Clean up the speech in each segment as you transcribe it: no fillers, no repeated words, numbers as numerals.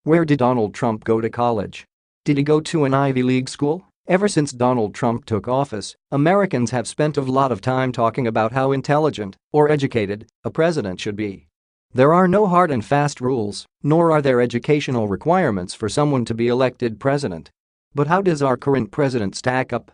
Where did Donald Trump go to college? Did he go to an Ivy League school? Ever since Donald Trump took office, Americans have spent a lot of time talking about how intelligent or educated a president should be. There are no hard and fast rules, nor are there educational requirements for someone to be elected president. But how does our current president stack up?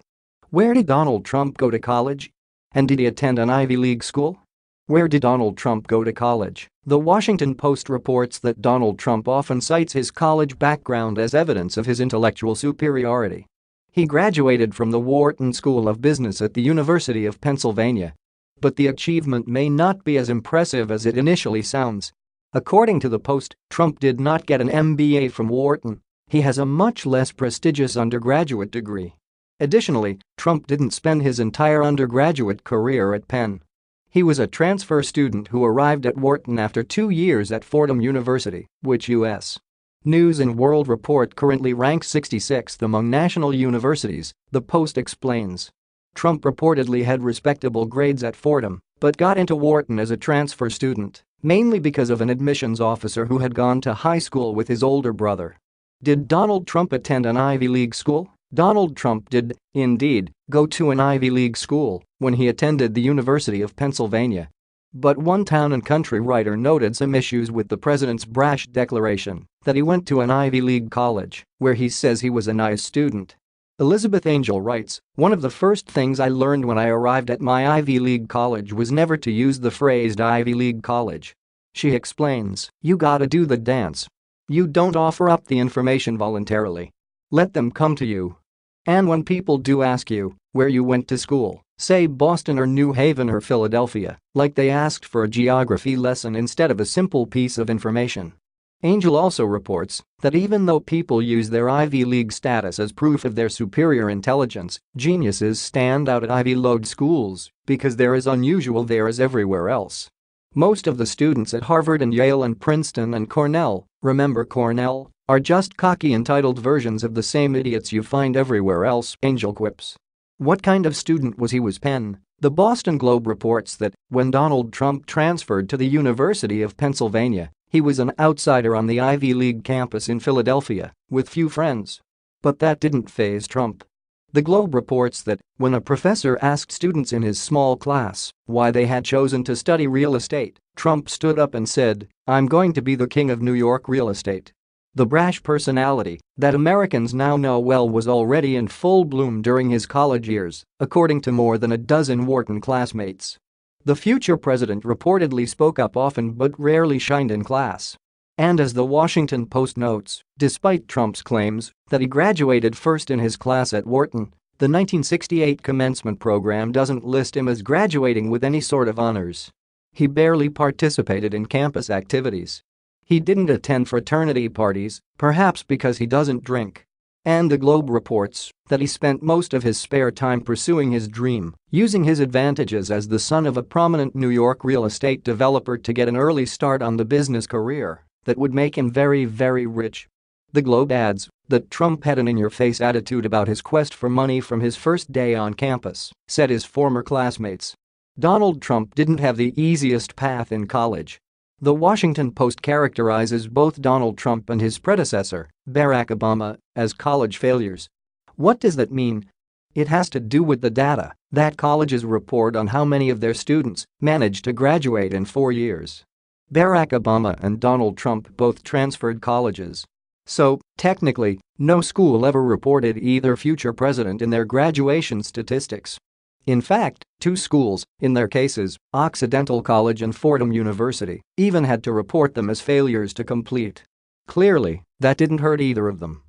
Where did Donald Trump go to college? And did he attend an Ivy League school? Where did Donald Trump go to college? The Washington Post reports that Donald Trump often cites his college background as evidence of his intellectual superiority. He graduated from the Wharton School of Business at the University of Pennsylvania. But the achievement may not be as impressive as it initially sounds. According to the Post, Trump did not get an MBA from Wharton. He has a much less prestigious undergraduate degree. Additionally, Trump didn't spend his entire undergraduate career at Penn. He was a transfer student who arrived at Wharton after 2 years at Fordham University, which U.S. News and World Report currently ranks 66th among national universities, the Post explains. Trump reportedly had respectable grades at Fordham, but got into Wharton as a transfer student, mainly because of an admissions officer who had gone to high school with his older brother. Did Donald Trump attend an Ivy League school? Donald Trump did, indeed, go to an Ivy League school when he attended the University of Pennsylvania. But one Town and Country writer noted some issues with the president's brash declaration that he went to an Ivy League college, where he says he was a nice student. Elizabeth Angel writes, "One of the first things I learned when I arrived at my Ivy League college was never to use the phrase Ivy League college." She explains, "You gotta do the dance. You don't offer up the information voluntarily. Let them come to you. And when people do ask you where you went to school, say Boston or New Haven or Philadelphia, like they asked for a geography lesson instead of a simple piece of information." Angel also reports that even though people use their Ivy League status as proof of their superior intelligence, geniuses stand out at Ivy League schools because they're as unusual there as everywhere else. Most of the students at Harvard and Yale and Princeton and Cornell, remember Cornell, are just cocky entitled versions of the same idiots you find everywhere else, Angel quips. What kind of student was he? Was Penn? The Boston Globe reports that when Donald Trump transferred to the University of Pennsylvania, he was an outsider on the Ivy League campus in Philadelphia, with few friends. But that didn't faze Trump. The Globe reports that when a professor asked students in his small class why they had chosen to study real estate, Trump stood up and said, "I'm going to be the king of New York real estate." The brash personality that Americans now know well was already in full bloom during his college years, according to more than a dozen Wharton classmates. The future president reportedly spoke up often but rarely shined in class. And as the Washington Post notes, despite Trump's claims that he graduated first in his class at Wharton, the 1968 commencement program doesn't list him as graduating with any sort of honors. He barely participated in campus activities. He didn't attend fraternity parties, perhaps because he doesn't drink. And the Globe reports that he spent most of his spare time pursuing his dream, using his advantages as the son of a prominent New York real estate developer to get an early start on the business career that would make him very, very rich. The Globe adds that Trump had an in-your-face attitude about his quest for money from his first day on campus, said his former classmates. Donald Trump didn't have the easiest path in college. The Washington Post characterizes both Donald Trump and his predecessor, Barack Obama, as college failures. What does that mean? It has to do with the data that colleges report on how many of their students manage to graduate in 4 years. Barack Obama and Donald Trump both transferred colleges. So, technically, no school ever reported either future president in their graduation statistics. In fact, 2 schools, in their cases, Occidental College and Fordham University, even had to report them as failures to complete. Clearly, that didn't hurt either of them.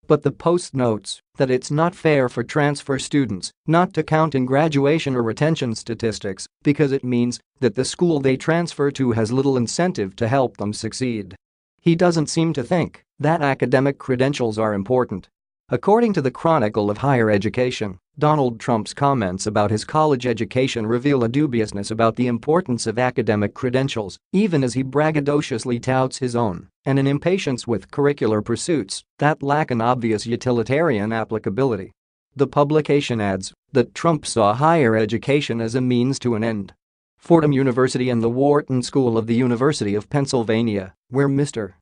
But the Post notes that it's not fair for transfer students not to count in graduation or retention statistics because it means that the school they transfer to has little incentive to help them succeed. He doesn't seem to think that academic credentials are important. According to the Chronicle of Higher Education, Donald Trump's comments about his college education reveal a dubiousness about the importance of academic credentials, even as he braggadociously touts his own, and an impatience with curricular pursuits that lack an obvious utilitarian applicability. The publication adds that Trump saw higher education as a means to an end. Fordham University and the Wharton School of the University of Pennsylvania, where Mr.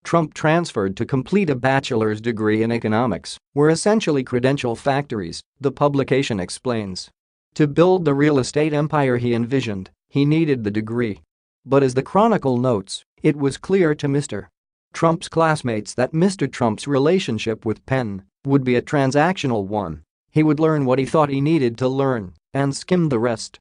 Trump transferred to complete a bachelor's degree in economics, were essentially credential factories, the publication explains. To build the real estate empire he envisioned, he needed the degree. But as the Chronicle notes, it was clear to Mr. Trump's classmates that Mr. Trump's relationship with Penn would be a transactional one. He would learn what he thought he needed to learn and skim the rest.